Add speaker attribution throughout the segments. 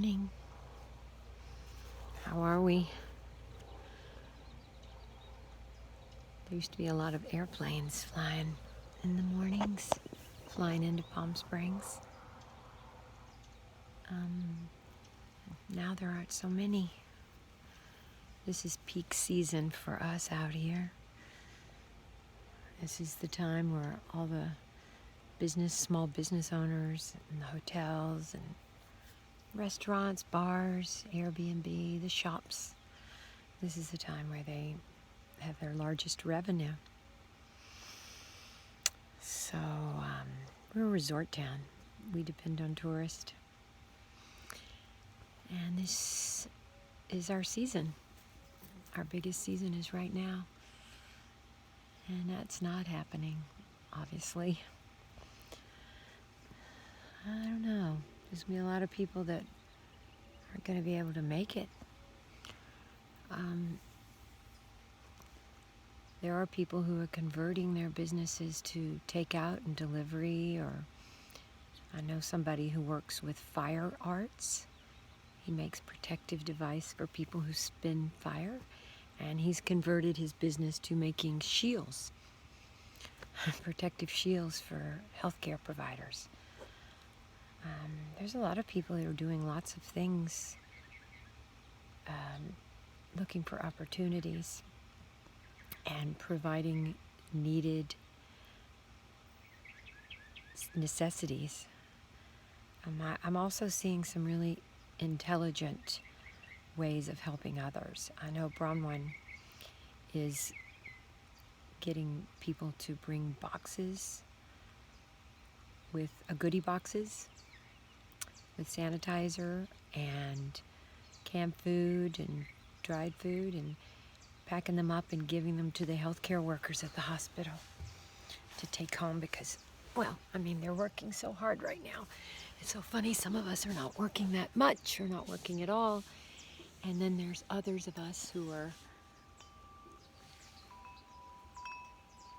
Speaker 1: morning. How are we? There used to be a lot of airplanes flying in the mornings, flying into Palm Springs. Now there aren't so many. This is peak season for us out here. This is the time where all the small business owners and the hotels and restaurants, bars, Airbnb, the shops, this is the time where they have their largest revenue. So we're a resort town. We depend on tourists. And this is our season. Our biggest season is right now. And that's not happening, obviously. I don't know. There's going to be a lot of people that aren't going to be able to make it. There are people who are converting their businesses to takeout and delivery, or I know somebody who works with fire arts. He makes protective device for people who spin fire, and he's converted his business to making shields, protective shields for healthcare providers. There's a lot of people that are doing lots of things, looking for opportunities and providing needed necessities. I'm also seeing some really intelligent ways of helping others. I know Bronwyn is getting people to bring boxes with goodie boxes with sanitizer and canned food and dried food, and packing them up and giving them to the healthcare workers at the hospital to take home because, well, I mean, they're working so hard right now. It's so funny, some of us are not working that much or not working at all, and then there's others of us who are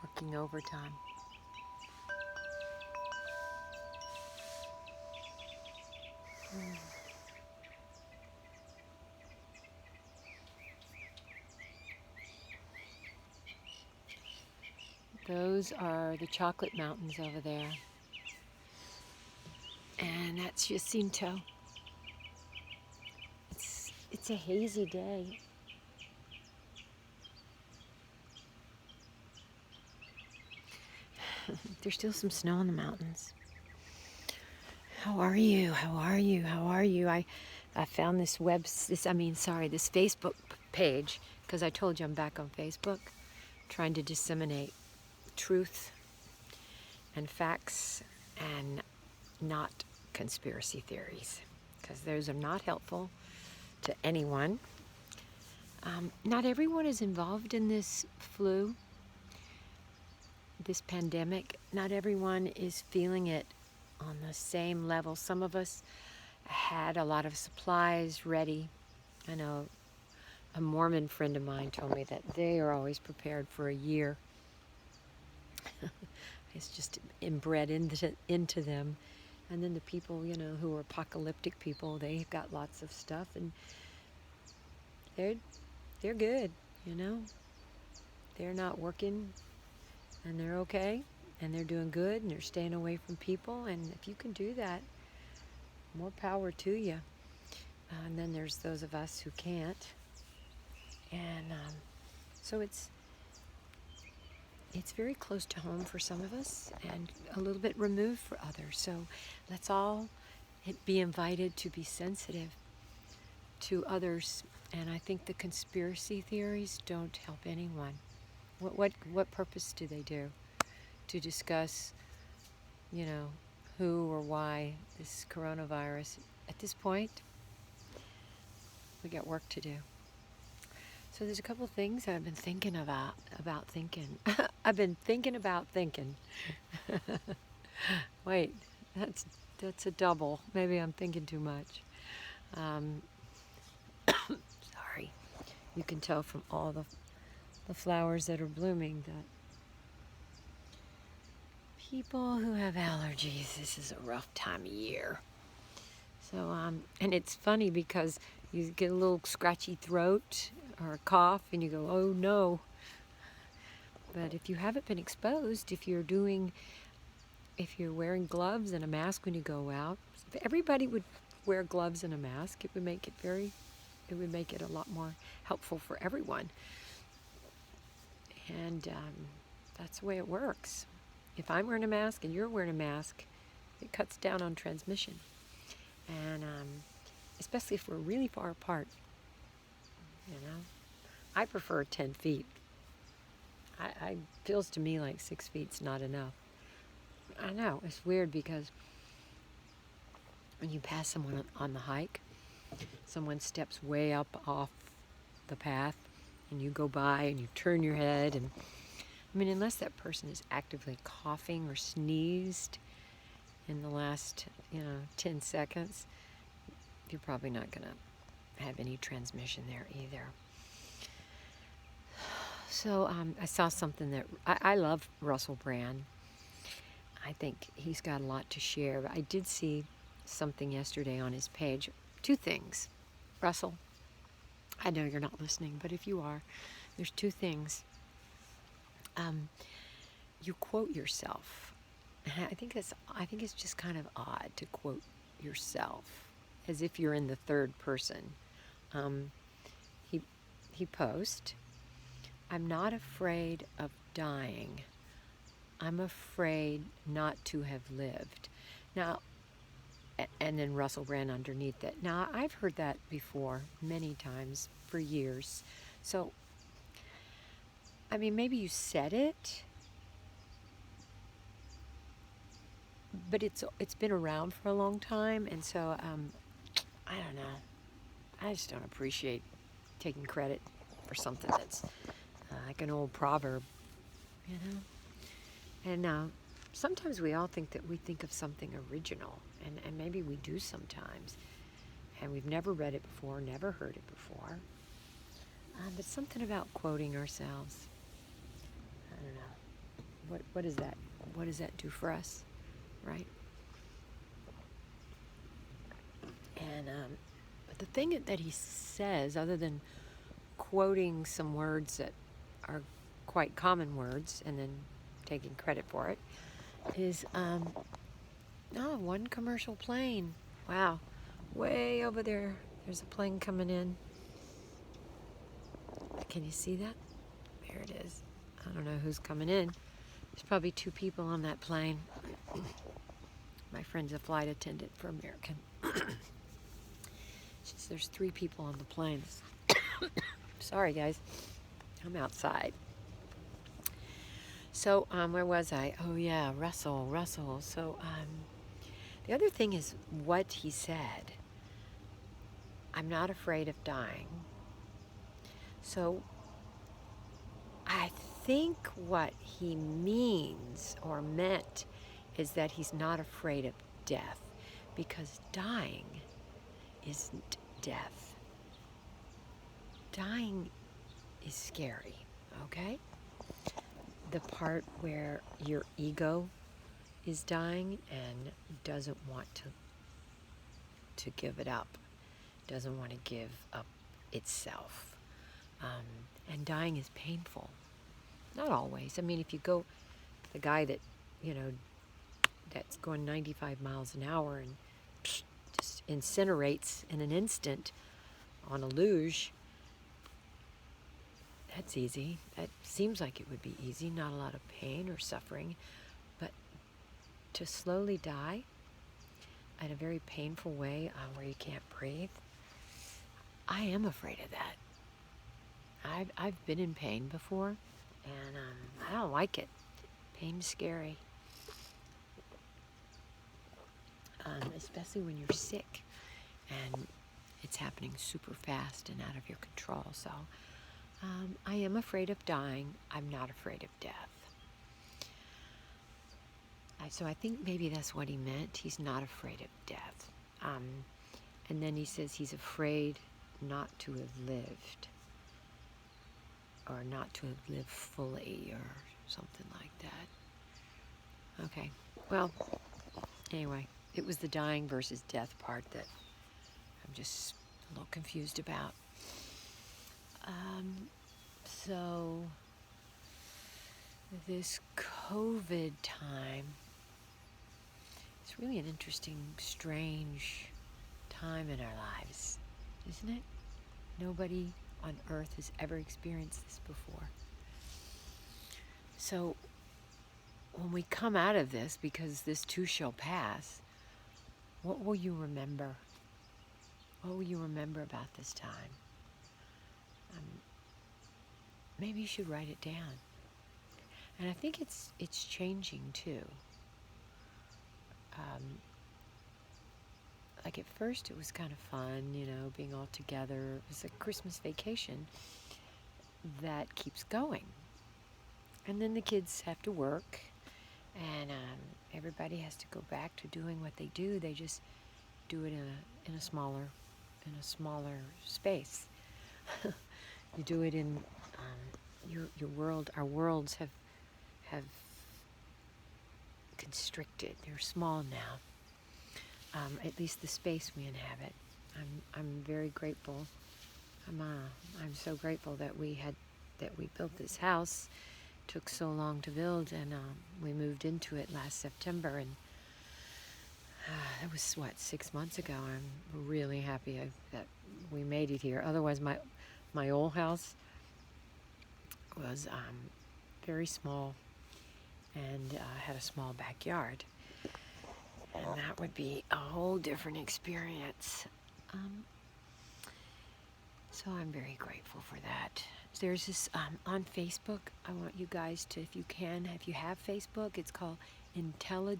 Speaker 1: working overtime. Those are the chocolate mountains over there. And that's Jacinto. It's a hazy day. There's still some snow in the mountains. How are you? How are you? How are you? I found this Facebook page, because I told you I'm back on Facebook, trying to disseminate truth and facts and not conspiracy theories, because those are not helpful to anyone. Not everyone is involved in this flu, this pandemic. Not everyone is feeling it on the same level. Some of us had a lot of supplies ready. I know a Mormon friend of mine told me that they are always prepared for a year. It's just inbred into them. And then the people, who are apocalyptic people, they've got lots of stuff, and they're good, They're not working, and they're okay, and they're doing good, and they're staying away from people. And if you can do that, more power to you. And then there's those of us who can't. And so it's very close to home for some of us and a little bit removed for others. So let's all be invited to be sensitive to others. And I think the conspiracy theories don't help anyone. What purpose do they do? To discuss, who or why this coronavirus. At this point, we got work to do. So there's a couple things that I've been thinking about thinking. I've been thinking about thinking. Wait, that's a double. Maybe I'm thinking too much. Sorry. You can tell from all the flowers that are blooming that people who have allergies, this is a rough time of year. So, and it's funny because you get a little scratchy throat or a cough and you go, oh no. But if you haven't been exposed, if you're wearing gloves and a mask when you go out, if everybody would wear gloves and a mask, it would make it a lot more helpful for everyone. And that's the way it works. If I'm wearing a mask and you're wearing a mask, it cuts down on transmission. And especially if we're really far apart, I prefer 10 feet. I feels to me like 6 feet's not enough. I know, it's weird because when you pass someone on the hike, someone steps way up off the path and you go by and you turn your head, and unless that person is actively coughing or sneezed in the last 10 seconds, you're probably not going to have any transmission there either. So I saw something that I love Russell Brand. I think he's got a lot to share. But I did see something yesterday on his page. 2 things. Russell, I know you're not listening, but if you are, there's 2 things. You quote yourself. I think it's just kind of odd to quote yourself as if you're in the third person. He posts, "I'm not afraid of dying. I'm afraid not to have lived." Now, and then Russell Brand underneath it. Now, I've heard that before many times for years. So, maybe you said it, but it's been around for a long time, and so I don't know. I just don't appreciate taking credit for something that's like an old proverb, And sometimes we all think that we think of something original, and maybe we do sometimes, and we've never read it before, never heard it before. But something about quoting ourselves. I don't know. What is that? What does that do for us, right? And but the thing that he says, other than quoting some words that are quite common words and then taking credit for it, is one commercial plane. Wow, way over there. There's a plane coming in. Can you see that? There it is. I don't know who's coming in. There's probably 2 people on that plane. My friend's a flight attendant for American. She says there's 3 people on the plane. Sorry, guys. I'm outside. So, where was I? Oh, yeah, Russell. So, the other thing is what he said. I'm not afraid of dying. So, I think what he means or meant is that he's not afraid of death, because dying isn't death. Dying is scary, okay? The part where your ego is dying and doesn't want to give it up, doesn't want to give up itself. And dying is painful. Not always. If you go, the guy that, that's going 95 miles an hour and just incinerates in an instant on a luge, that's easy. That seems like it would be easy, not a lot of pain or suffering. But to slowly die in a very painful way where you can't breathe, I am afraid of that. I've been in pain before, and I don't like it. Pain's scary. Especially when you're sick and it's happening super fast and out of your control. So I am afraid of dying. I'm not afraid of death. So I think maybe that's what he meant. He's not afraid of death. And then he says he's afraid not to have lived, or not to have lived fully, or something like that. Okay, well, anyway, it was the dying versus death part that I'm just a little confused about. So this COVID time, it's really an interesting, strange time in our lives, isn't it? Nobody on earth has ever experienced this before. So when we come out of this, because this too shall pass, what will you remember? What will you remember about this time? Maybe you should write it down. And I think it's changing too. Like at first it was kind of fun, being all together. It was a Christmas vacation that keeps going. And then the kids have to work, and everybody has to go back to doing what they do. They just do it in a smaller space. You do it in your world. Our worlds have constricted. They're small now. At least the space we inhabit. I'm very grateful. I'm so grateful that we built this house. It took so long to build, and we moved into it last September, and that was 6 months ago. I'm really happy that we made it here. Otherwise, my old house was very small and had a small backyard, and that would be a whole different experience. So I'm very grateful for that. There's this on Facebook. I want you guys to, if you have Facebook, it's called IntellaHelp.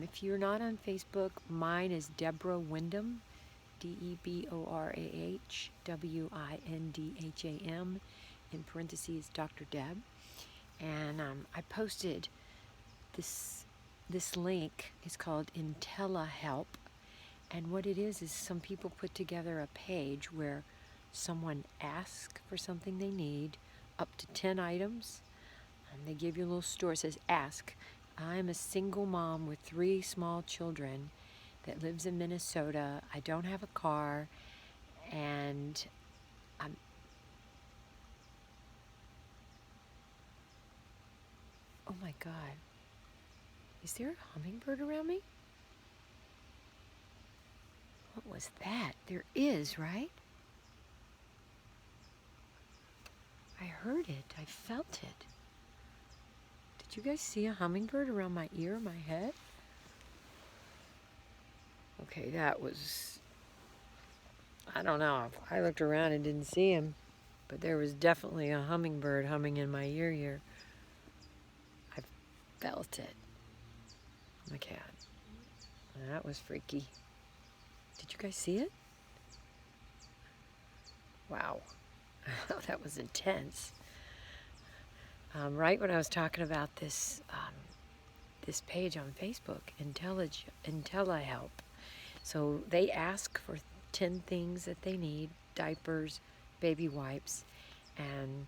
Speaker 1: If you're not on Facebook, mine is Deborah Wyndham, DeborahWindham, in parentheses Dr. Deb. And I posted this link. It's called IntellaHelp. And what it is some people put together a page where someone asks for something they need, up to 10 items. They give you a little story. It says, ask. I'm a single mom with 3 small children that lives in Minnesota. I don't have a car, and oh my God. Is there a hummingbird around me? What was that? There is, right? I heard it. I felt it. Did you guys see a hummingbird around my ear, my head? Okay, that was... I don't know. I looked around and didn't see him, but there was definitely a hummingbird humming in my ear here. I felt it. My cat. That was freaky. Did you guys see it? Wow. That was intense. Right when I was talking about this page on Facebook, IntellaHelp. So they ask for 10 things that they need: diapers, baby wipes, and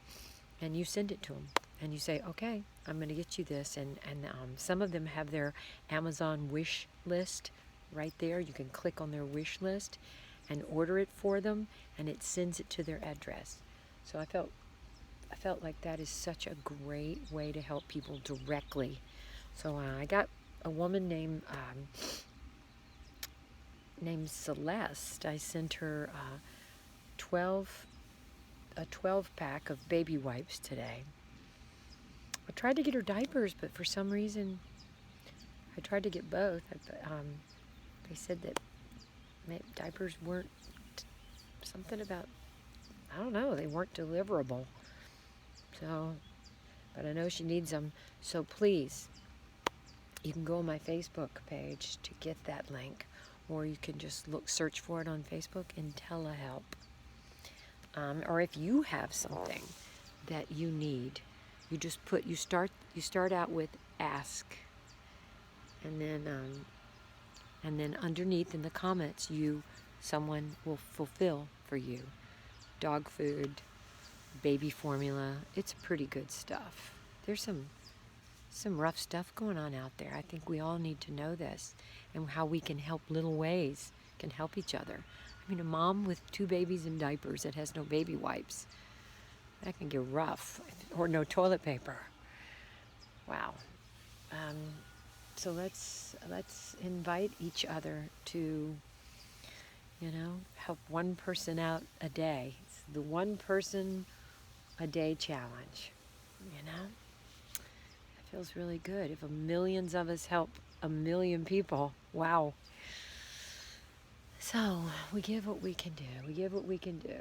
Speaker 1: you send it to them. And you say, okay, I'm going to get you this. And some of them have their Amazon wish list right there. You can click on their wish list and order it for them, and it sends it to their address. So I felt like that is such a great way to help people directly. So I got a woman named Celeste. I sent her a 12 pack of baby wipes today. I tried to get her diapers, but for some reason I tried to get both. They said that diapers weren't, something about, I don't know, they weren't deliverable. So, but I know she needs them. So please, you can go on my Facebook page to get that link, or you can just search for it on Facebook, IntellaHelp. Or if you have something that you need, you just you start out with ask, and then underneath in the comments, someone will fulfill for you. Dog food, baby formula, it's pretty good stuff. There's some some rough stuff going on out there. I think we all need to know this and how we can help, little ways can help each other. I mean, a mom with 2 babies in diapers that has no baby wipes, that can get rough. Or no toilet paper. Wow. So let's invite each other to, help one person out a day. It's the 1 person a day challenge. It feels really good. If millions of us help 1,000,000 people, wow. So we give what we can do. We give what we can do.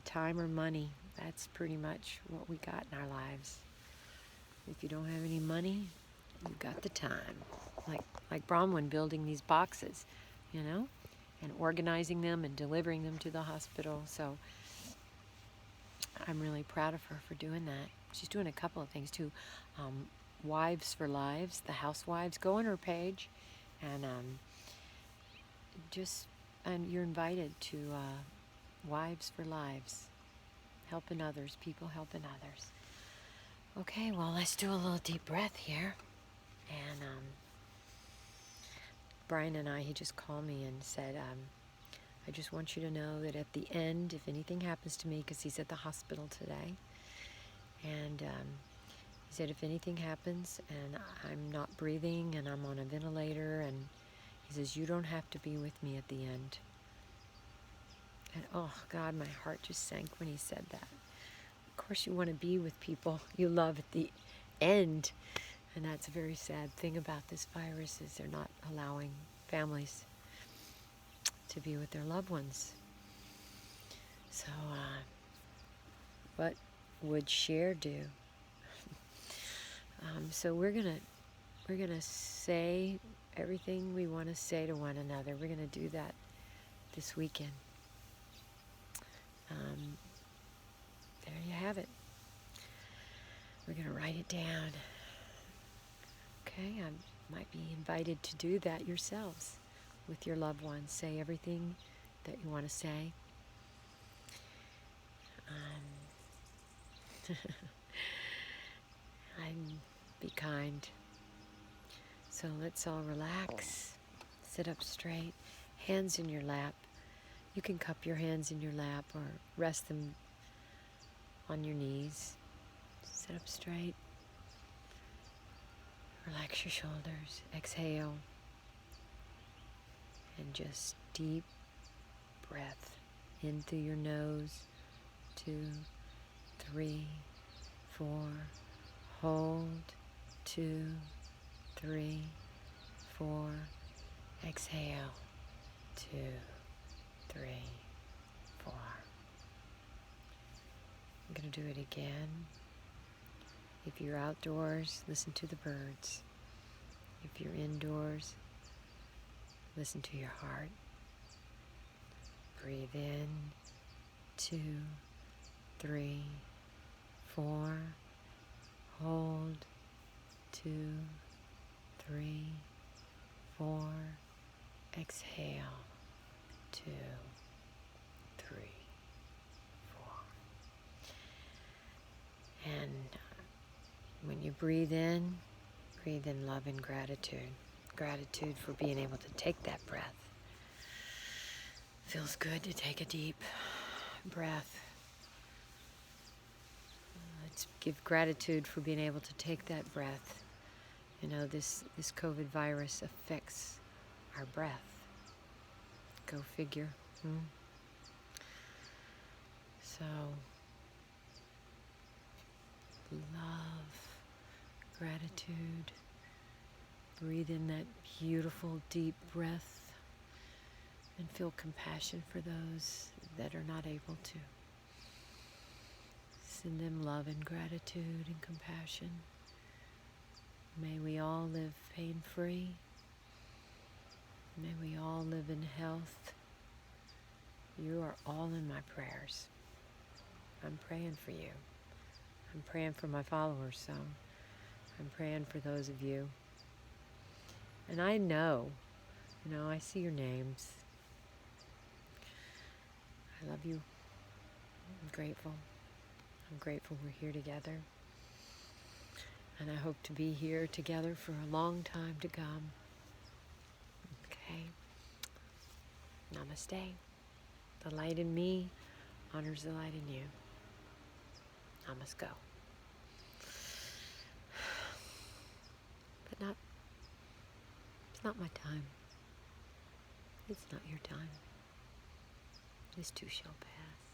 Speaker 1: Time or money, that's pretty much what we got in our lives. If you don't have any money, you've got the time. Like Bronwyn building these boxes, and organizing them and delivering them to the hospital. So I'm really proud of her for doing that. She's doing a couple of things too. Wives for Lives, the housewives, go on her page, and and you're invited to Wives for Lives, helping others, people helping others. Okay, well, let's do a little deep breath here. And Brian and he just called me and said, I just want you to know that at the end, if anything happens to me, because he's at the hospital today, and he said, if anything happens and I'm not breathing and I'm on a ventilator, and he says, you don't have to be with me at the end. And oh God, my heart just sank when he said that. Of course you want to be with people you love at the end. And that's a very sad thing about this virus, is they're not allowing families to be with their loved ones. So what would Cher do? So we're gonna say everything we want to say to one another. We're gonna do that this weekend. There you have it. We're gonna write it down. Okay, I might be invited to do that yourselves with your loved ones. Say everything that you want to say. Be kind. So let's all relax. Sit up straight. Hands in your lap. You can cup your hands in your lap or rest them on your knees. Sit up straight. Relax your shoulders. Exhale. And just deep breath in through your nose. 2, 3, 4. Hold. 2, 3, 4. Exhale. 2, 3, 4. I'm going to do it again. If you're outdoors, listen to the birds. If you're indoors, listen to your heart. Breathe in. 2, 3, 4. Hold. 2, 3, 4. Exhale. 2, 3, 4. And when you breathe in love and gratitude. Gratitude for being able to take that breath. Feels good to take a deep breath. Let's give gratitude for being able to take that breath. This COVID virus affects our breath. Go figure. So, love, gratitude. Breathe in that beautiful deep breath and feel compassion for those that are not able to. Send them love and gratitude and compassion. May we all live pain-free. May we all live in health. You are all in my prayers. I'm praying for you. I'm praying for my followers, so I'm praying for those of you. And I know, I see your names. I love you. I'm grateful. I'm grateful we're here together. And I hope to be here together for a long time to come. Okay? Namaste. The light in me honors the light in you. I must go. But it's not my time. It's not your time. This too shall pass.